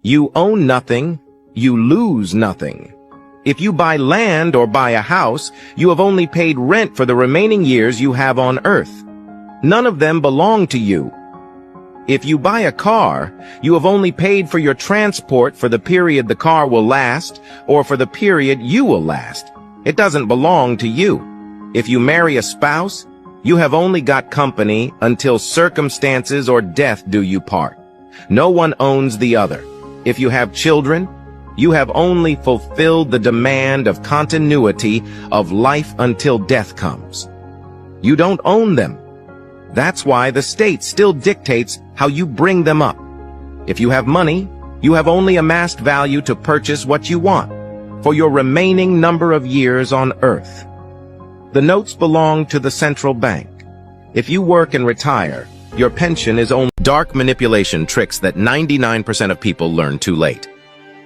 You own nothing, you lose nothing. If you buy land or buy a house, you have only paid rent for the remaining years you have on earth. None of them belong to you. If you buy a car, you have only paid for your transport for the period the car will last, or for the period you will last. It doesn't belong to you. If you marry a spouse, you have only got company until circumstances or death do you part. No one owns the other. If you have children, you have only fulfilled the demand of continuity of life until death comes. You don't own them. That's why the state still dictates how you bring them up. If you have money, you have only amassed value to purchase what you want for your remaining number of years on earth. The notes belong to the central bank. If you work and retire, your pension is only dark manipulation tricks that 99% of people learn too late.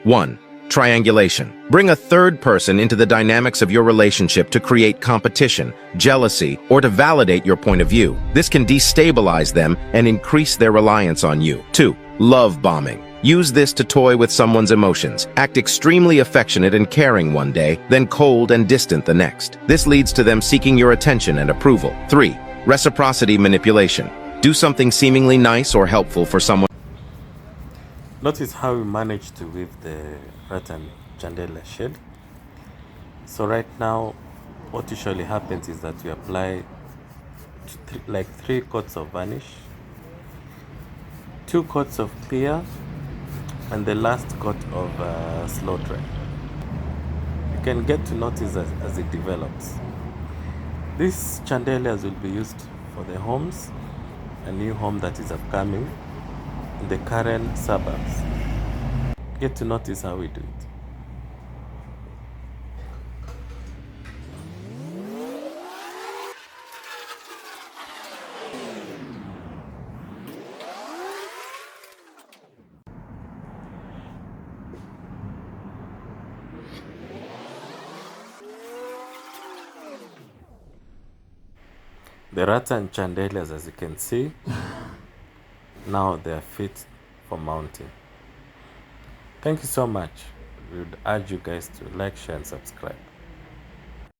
1. Triangulation. Bring a third person into the dynamics of your relationship to create competition, jealousy, or to validate your point of view. This can destabilize them and increase their reliance on you. 2. Love bombing. Use this to toy with someone's emotions. Act extremely affectionate and caring one day, then cold and distant the next. This leads to them seeking your attention and approval. 3. Reciprocity manipulation. Do something seemingly nice or helpful for someone. Notice how we managed to weave the Rattan chandelier shade. So right now, what usually happens is that we apply like 3 coats of varnish, 2 coats of clear, and the last coat of slow dry. You can get to notice as it develops. These chandeliers will be used for the homes, a new home that is upcoming in the current suburbs. Get to notice how we do it. The Rattan chandeliers, as you can see, now they are fit for mounting. Thank you so much. We would urge you guys to like, share, and subscribe.